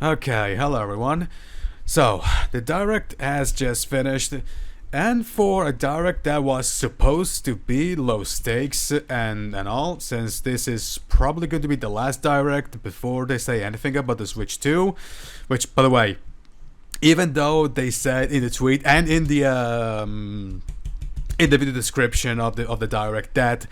Okay, hello everyone. So, the direct has just finished, and for a direct that was supposed to be low stakes and all, since this is probably going to be the last direct before they say anything about the Switch 2, which, by the way, even though they said in the tweet and in the video description of the direct that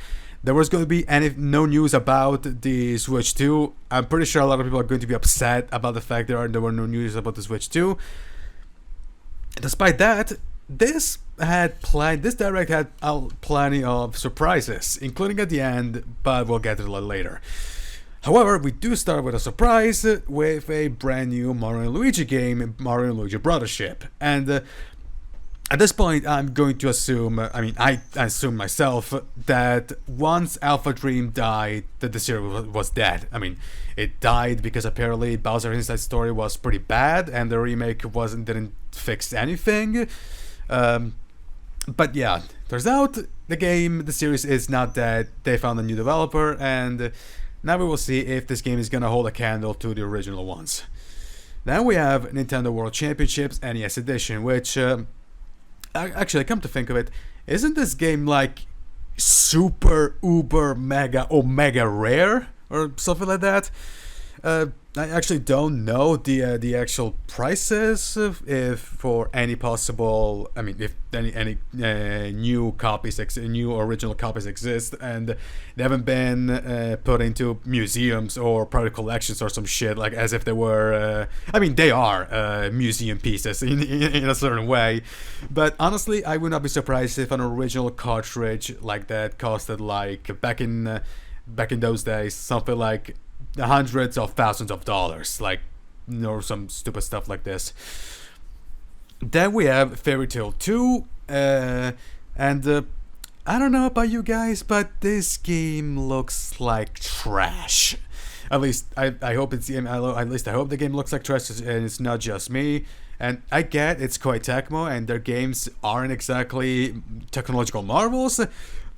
there was going to be no news about the Switch 2. I'm pretty sure a lot of people are going to be upset about the fact there were no news about the Switch 2. Despite that, this direct had plenty of surprises, including at the end, but we'll get to it a little later. However, we do start with a surprise with a brand new Mario & Luigi game, Mario & Luigi Brothership. And at this point, I'm going to assume, I assume myself, that once Alpha Dream died, that the series was dead. I mean, it died because apparently Bowser Inside Story was pretty bad, and the remake didn't fix anything. But yeah, turns out the series is not dead. They found a new developer, and now we will see if this game is gonna hold a candle to the original ones. Then we have Nintendo World Championships NES Edition, which... actually, come to think of it, isn't this game like super uber mega omega rare or something like that? I actually don't know the actual prices if for any possible. I mean, if any new new original copies exist, and they haven't been put into museums or private collections or some shit, like as if they were. I mean, they are museum pieces in a certain way, but honestly, I would not be surprised if an original cartridge like that costed like back in those days something like hundreds of thousands of dollars, like, some stupid stuff like this. Then we have Fairy Tail 2, and I don't know about you guys, but this game looks like trash. At least I hope at least I hope the game looks like trash, and it's not just me. And I get it's Koei Tecmo, and their games aren't exactly technological marvels,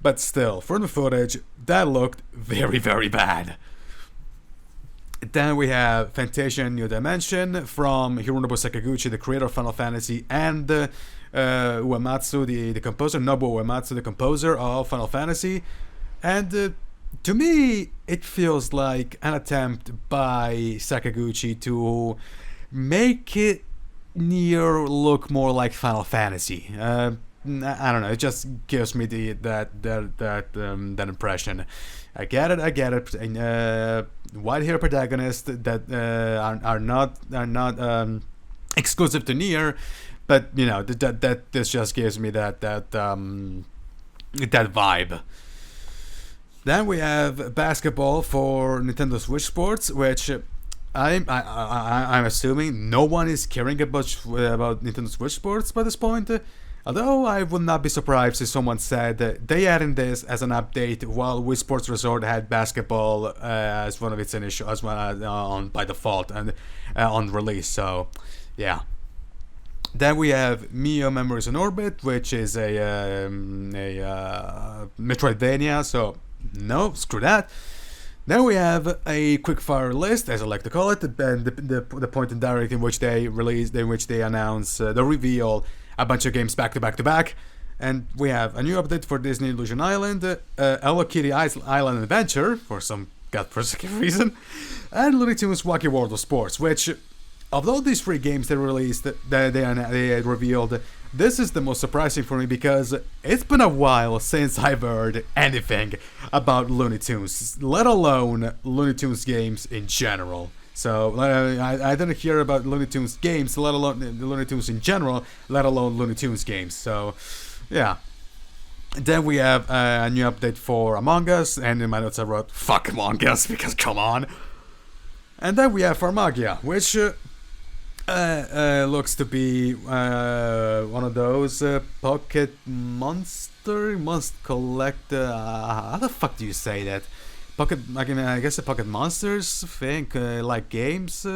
but still, from the footage, that looked very, very bad. Then we have Fantasia New Dimension from Hironobu Sakaguchi, the creator of Final Fantasy, and Uematsu, the composer, Nobuo Uematsu, the composer of Final Fantasy. And to me, it feels like an attempt by Sakaguchi to make it Nier look more like Final Fantasy. I don't know. It just gives me that impression. I get it. White hair protagonists that are not exclusive to Nier, but that this just gives me that vibe. Then we have basketball for Nintendo Switch Sports, which I'm assuming no one is caring about Nintendo Switch Sports by this point. Although I would not be surprised if someone said that they added this as an update while Wii Sports Resort had basketball as one of its initial on by default and on release. So, yeah. Then we have Mio Memories in Orbit, which is a Metroidvania. So no, screw that. Then we have a quickfire list, as I like to call it, and the point in direct in which they announce the reveal a bunch of games back to back to back. And we have a new update for Disney Illusion Island, Hello Kitty Island Adventure, for some godforsaken reason, and Looney Tunes Wacky World of Sports, which, although these three games they released, they revealed, this is the most surprising for me because it's been a while since I've heard anything about Looney Tunes, let alone Looney Tunes games in general. So I didn't hear about Looney Tunes games, let alone the Looney Tunes in general, let alone Looney Tunes games. So, yeah. Then we have a new update for Among Us, and in my notes I wrote, fuck Among Us, because come on. And then we have Pharmagia, which looks to be one of those Pocket Monster, must collect, how the fuck do you say that? I guess the Pocket Monsters thing, like games,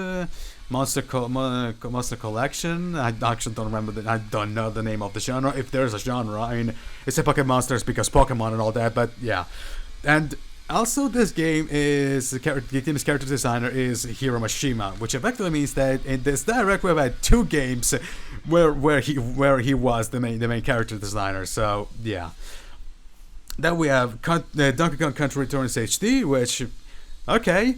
Monster Collection. I actually don't remember. I don't know the name of the genre. If there's a genre, I mean, it's a Pocket Monsters because Pokemon and all that. But yeah, and Also, this game is the game's character designer is Hiro Mashima, which effectively means that in this direct we've had 2 games where he was the main character designer. So yeah. Then we have Donkey Kong Country Returns HD, which okay.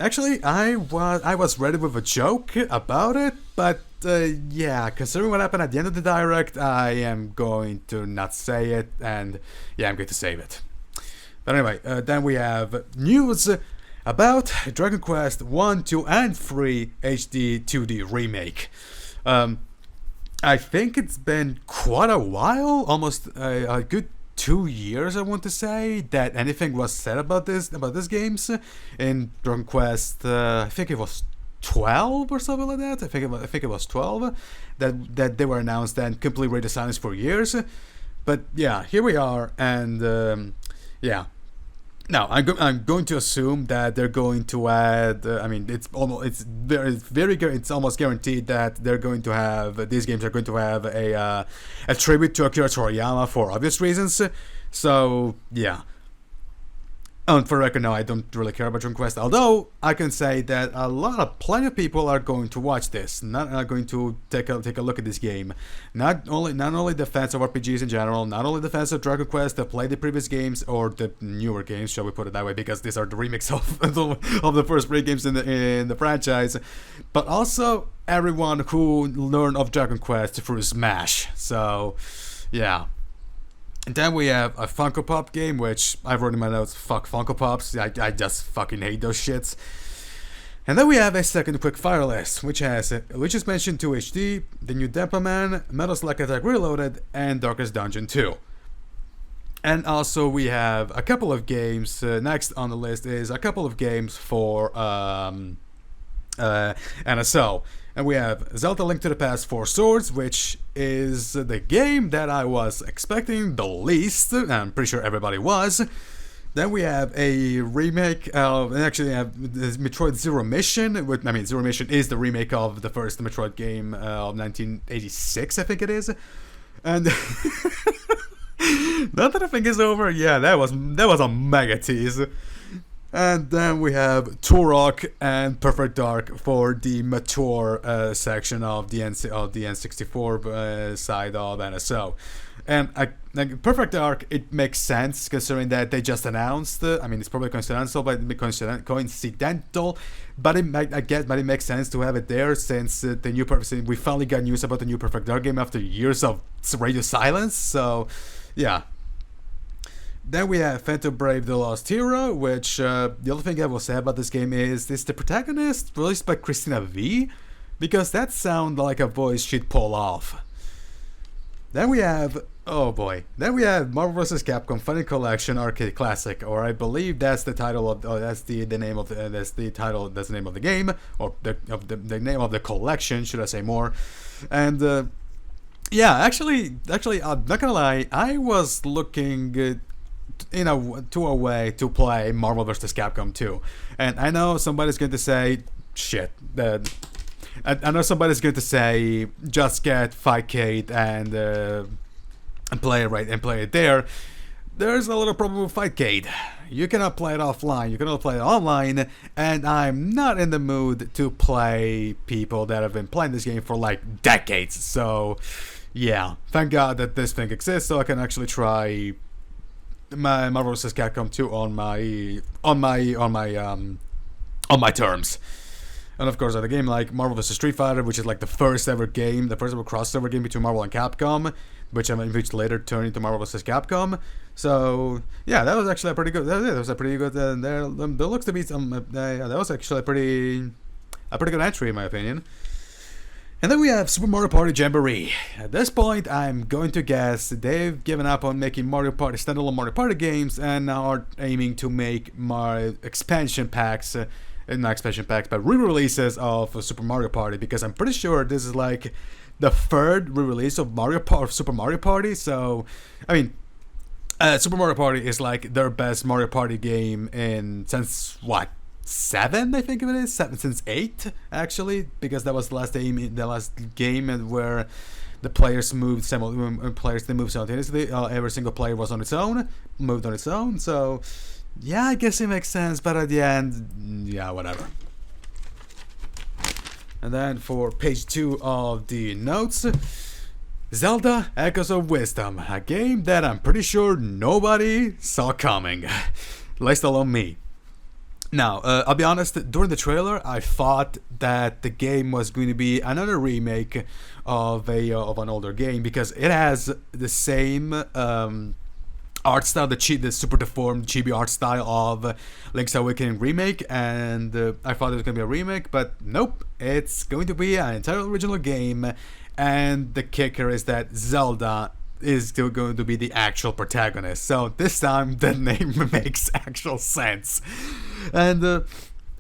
Actually, I was ready with a joke about it, but yeah, considering what happened at the end of the direct, I am going to not say it, and yeah, I'm going to save it. But anyway, then we have news about Dragon Quest 1, 2, and 3 HD 2D remake. I think it's been quite a while, almost a good 2 years, I want to say, that anything was said about this games. In Dragon Quest, I think it was 12 or something like that. I think it was 12 that they were announced and completely radio silence for years. But yeah, here we are, and yeah. Now I'm going to assume that they're going to add. It's almost guaranteed that they're going to have these games are going to have a tribute to Akira Toriyama for obvious reasons. So yeah. And for the record, no, I don't really care about Dragon Quest. Although I can say that plenty of people are going to watch this, not going to take a look at this game. Not only the fans of RPGs in general, not only the fans of Dragon Quest that played the previous games or the newer games, shall we put it that way, because these are the remakes of the first 3 games in the franchise, but also everyone who learned of Dragon Quest through Smash. So yeah. And then we have a Funko Pop game, which I've wrote in my notes, fuck Funko Pops, I just fucking hate those shits. And then we have a second quick fire list, which has Luigi's Mansion 2 HD, the new Dempa Man, Metal Slug Attack Reloaded, and Darkest Dungeon 2. And also we have a couple of games, next on the list is a couple of games for NSO. And we have Zelda Link to the Past 4 Swords, which is the game that I was expecting the least. I'm pretty sure everybody was. Then we have a remake of, and actually have Metroid Zero Mission. Zero Mission is the remake of the first Metroid game of 1986, I think it is. And now that I think it's over, yeah, that was a mega tease. And then we have Turok and Perfect Dark for the mature section of the N64 side of NSO. And Perfect Dark, it makes sense considering that they just announced. It's probably coincidental, but it makes sense to have it there since we finally got news about the new Perfect Dark game after years of radio silence. So, yeah. Then we have Phantom Brave The Lost Hero, which the other thing I will say about this game is the protagonist voiced by Christina V, because that sounds like a voice she'd pull off. Then we have Marvel vs. Capcom Funny Collection Arcade Classic, or I believe that's the title of that's the name of the game, or the name of the collection, should I say more? And yeah, actually, I'm not gonna lie, I was looking to a way to play Marvel vs. Capcom 2. And I know somebody's going to say, shit, I know somebody's going to say, just get Fightcade and play it there. There's a little problem with Fightcade. You cannot play it offline, you can only play it online, and I'm not in the mood to play people that have been playing this game for like decades. So yeah, thank God that this thing exists so I can actually try my Marvel vs. Capcom 2 on my terms. And of course, other game like Marvel vs. Street Fighter, which is like the first ever crossover game between Marvel and Capcom, which later turned into Marvel vs. Capcom. So yeah, that was actually a pretty good. That was a pretty good. There looks to be some. That was actually a pretty good entry in my opinion. And then we have Super Mario Party Jamboree. At this point, I'm going to guess they've given up on making standalone Mario Party games and now are aiming to make expansion packs, not expansion packs, but re-releases of Super Mario Party, because I'm pretty sure this is like the third re-release of Super Mario Party. So, Super Mario Party is like their best Mario Party game since what? 7, I think it is. 7 since 8, actually, because that was the last game where the players moved simultaneously. Every single player moved on its own. So Yeah, I guess it makes sense, but at the end, yeah, whatever. And then for page 2 of the notes, Zelda Echoes of Wisdom, a game that I'm pretty sure nobody saw coming, least alone me. Now, I'll be honest, during the trailer, I thought that the game was going to be another remake of an older game because it has the same art style, the super deformed chibi art style of Link's Awakening remake, and I thought it was going to be a remake, but nope, it's going to be an entirely original game, and the kicker is that Zelda is still going to be the actual protagonist. So this time the name makes actual sense. And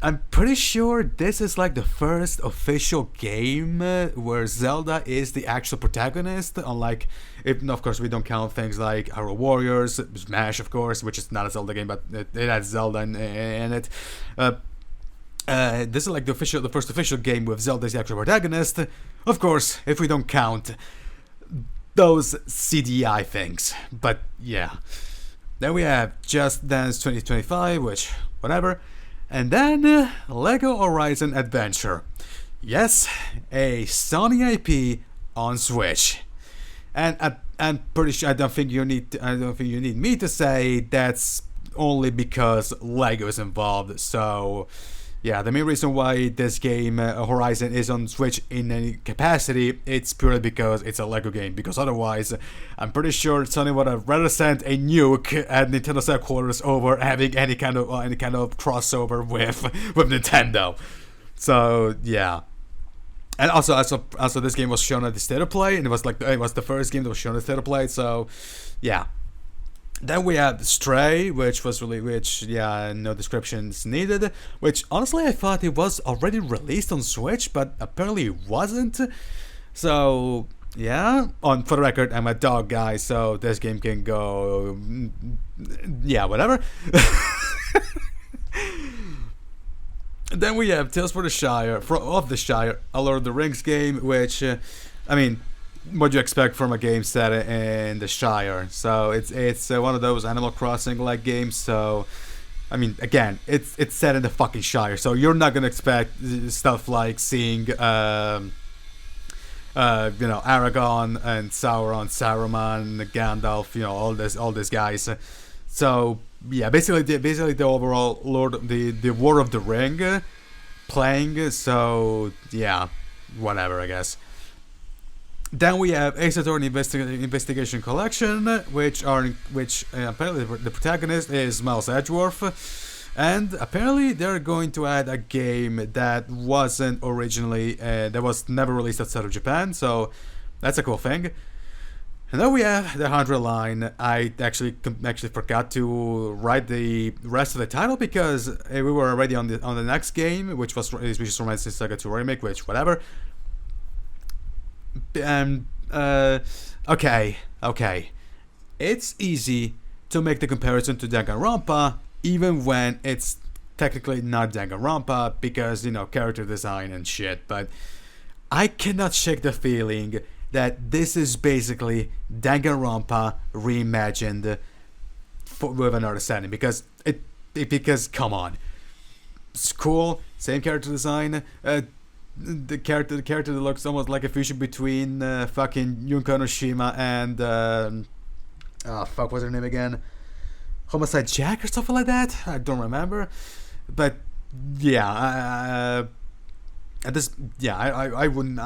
I'm pretty sure this is like the first official game where Zelda is the actual protagonist, unlike, if of course we don't count things like Hyrule Warriors, Smash of course, which is not a Zelda game, but it has Zelda in it. This is like the first official game with Zelda as the actual protagonist, of course, if we don't count those CDI things. But yeah. Then we have Just Dance 2025, which, whatever. And then Lego Horizon Adventure. Yes, a Sony IP on Switch. And I'm pretty sure I don't think you need me to say that's only because Lego is involved. So yeah, the main reason why this game Horizon is on Switch in any capacity, it's purely because it's a Lego game. Because otherwise, I'm pretty sure Sony would have rather sent a nuke at Nintendo's headquarters over having any kind of crossover with Nintendo. So yeah. And also this game was shown at the State of Play, and it was the first game that was shown at the State of Play. So yeah. Then we had Stray, which no descriptions needed, which honestly I thought it was already released on Switch, but apparently it wasn't. So yeah, for the record, I'm a dog guy, so this game can go, yeah, whatever. Then we have Tales of the Shire, a Lord of the Rings game, which, what do you expect from a game set in the Shire? So it's one of those Animal Crossing like games. So again, it's set in the fucking Shire, so you're not gonna expect stuff like seeing Aragorn and Saruman, Gandalf, all these guys. So yeah, basically the overall the War of the Ring playing. So yeah, whatever, I guess. Then we have Ace Attorney Investigation Collection, which apparently the protagonist is Miles Edgeworth, and apparently they're going to add a game that wasn't originally that was never released outside of Japan, so that's a cool thing. And then we have the 100 line. I actually forgot to write the rest of the title because we were already on the next game, which is Romantic Saga 2 Remake, which whatever. Okay. It's easy to make the comparison to Danganronpa, even when it's technically not Danganronpa, because, character design and shit, but I cannot shake the feeling that this is basically Danganronpa reimagined with another setting, because come on. It's cool, same character design, the character that looks almost like a fusion between fucking Junko Enoshima and what's her name again? Homicide Jack or something like that? I don't remember. But yeah, I wouldn't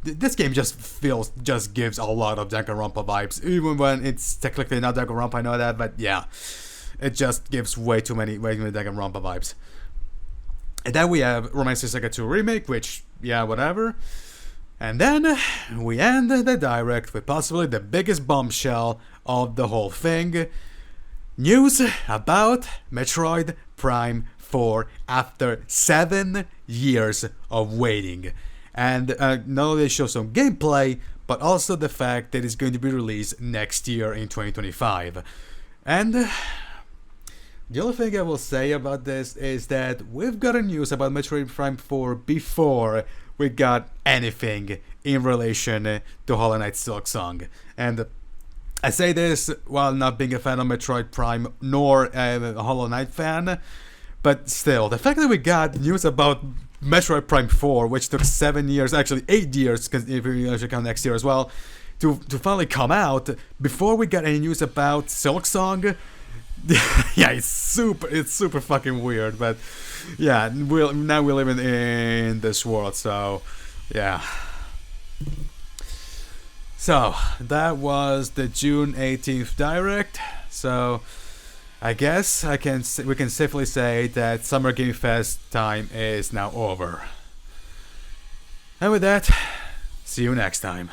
this game just gives a lot of Danganronpa vibes, even when it's technically not Danganronpa, I know that, but yeah, it just gives way too many Danganronpa vibes. And then we have Romantic Saga 2 Remake, which, yeah, whatever. And then we end the direct with possibly the biggest bombshell of the whole thing. News about Metroid Prime 4 after 7 years of waiting. And not only show some gameplay, but also the fact that it's going to be released next year in 2025. And the only thing I will say about this is that we've gotten news about Metroid Prime 4 before we got anything in relation to Hollow Knight Silksong. And I say this while not being a fan of Metroid Prime nor a Hollow Knight fan, but still, the fact that we got news about Metroid Prime 4, which took 7 years, actually 8 years, because if you actually count next year as well, to finally come out before we got any news about Silksong. Yeah, it's super fucking weird, but yeah, now we live in this world, so yeah. So that was the June 18th Direct. So I guess we can safely say that Summer Game Fest time is now over. And with that, see you next time.